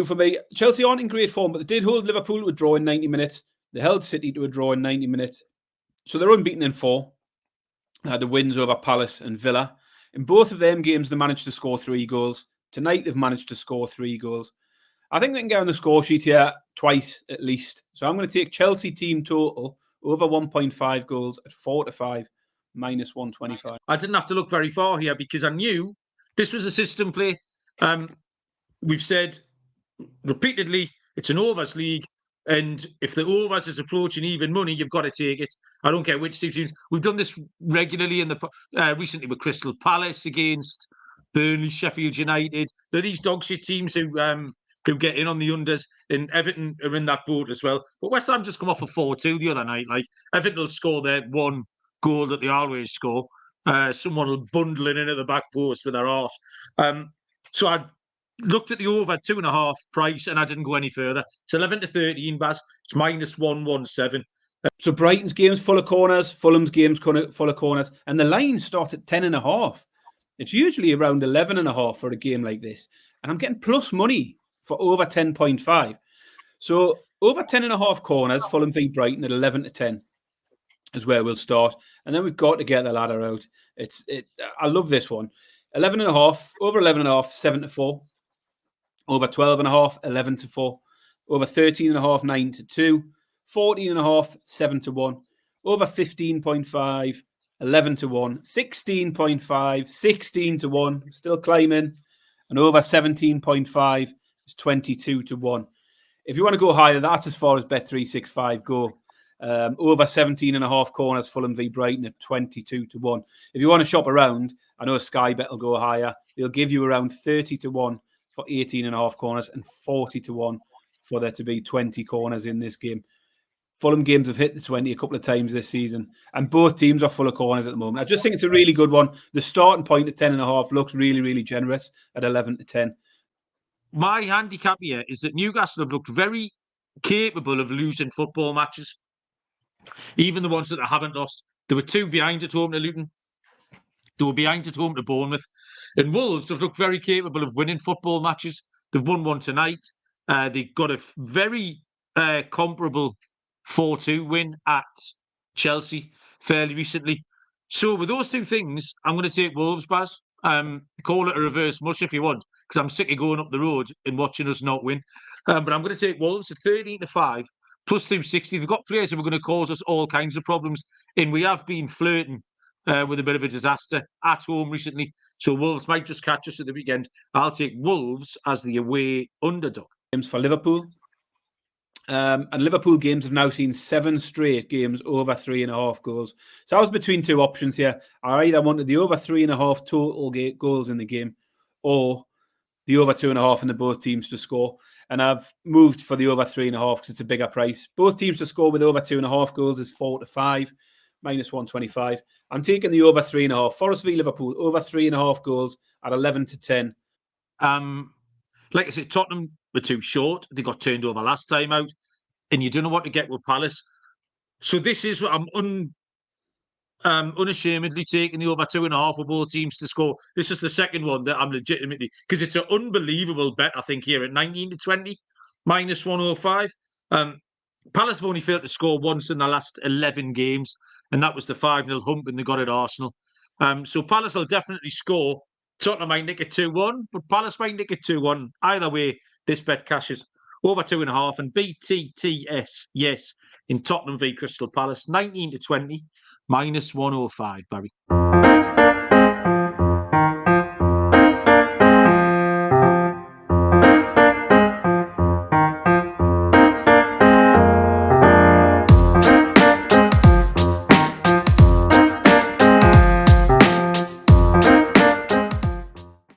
For me, Chelsea aren't in great form, but they did hold Liverpool to a draw in 90 minutes. They held City to a draw in 90 minutes. So they're unbeaten in 4. They had the wins over Palace and Villa. In both of them games, they managed to score 3 goals. Tonight, they've managed to score 3 goals. I think they can get on the score sheet here twice at least. So I'm going to take Chelsea team total over 1.5 goals at 4-5, minus 125. I didn't have to look very far here because I knew this was a system play. We've said repeatedly, it's an overs league. And if the overs is approaching even money, you've got to take it. I don't care which teams. We've done this regularly in the recently with Crystal Palace against Burnley, Sheffield United. So these dog shit teams who get in on the unders, and Everton are in that boat as well. But West Ham just come off a 4-2 the other night. Like Everton will score their one goal that they always score. Someone will bundle it in at the back post with their arse. So I looked at the over 2.5 price, and I didn't go any further. It's 11-13, Baz. It's minus 117. So Brighton's game's full of corners, Fulham's game's full of corners, and the line starts at 10.5. It's usually around 11.5 for a game like this, and I'm getting plus money for over 10.5. So over 10.5 corners, Fulham v Brighton at 11-10 is where we'll start, and then we've got to get the ladder out. I love this one. 11.5, over 11.5, 7-4. Over 12.5, 11-4. Over 13.5, 9-2. 14.5, 7-1. Over 15.5, 11-1. 16.5, 16-1. Still climbing. And over 17.5 is 22-1. If you want to go higher, that's as far as Bet365 go. Over 17.5 corners, Fulham v Brighton at 22-1. If you want to shop around, I know Sky Bet will go higher. They'll give you around 30-1 for 18.5 corners and 40-1 for there to be 20 corners in this game. Fulham games have hit the 20 a couple of times this season, and both teams are full of corners at the moment. I just think it's a really good one. The starting point at 10.5 looks really, really generous at 11-10. My handicap here is that Newcastle have looked very capable of losing football matches. Even the ones that they haven't lost. They were 2 behind at home to Luton. They were behind at home to Bournemouth. And Wolves have looked very capable of winning football matches. They've won one tonight. They got a very comparable 4-2 win at Chelsea fairly recently. So with those two things, I'm going to take Wolves, Baz. Call it a reverse mush if you want, because I'm sick of going up the road and watching us not win. But I'm going to take Wolves at 13-5. Plus 260. They've got players who are going to cause us all kinds of problems. And we have been flirting with a bit of a disaster at home recently. So Wolves might just catch us at the weekend. I'll take Wolves as the away underdog. Games for Liverpool. And Liverpool games have now seen 7 straight games over 3.5 goals. So I was between 2 options here. I either wanted the over 3.5 total goals in the game or the over 2.5 in the both teams to score. And I've moved for the over 3.5 because it's a bigger price. Both teams to score with over 2.5 goals is 4-5, minus 125. I'm taking the over 3.5. Forest v Liverpool, over 3.5 goals at 11-10. Like I said, Tottenham were too short. They got turned over last time out. And you don't know what to get with Palace. So this is what I'm unashamedly taking the over 2.5 for both teams to score. This is the second one that I'm legitimately, because it's an unbelievable bet, I think, here at 19-20, minus 105. Palace have only failed to score once in the last 11 games, and that was the 5-0 humping they got at Arsenal. So Palace will definitely score. Tottenham might nick it 2-1, but Palace might nick it 2-1. Either way, this bet cashes. Over 2.5 and BTTS, yes, in Tottenham v Crystal Palace, 19-20. minus 105, Barry.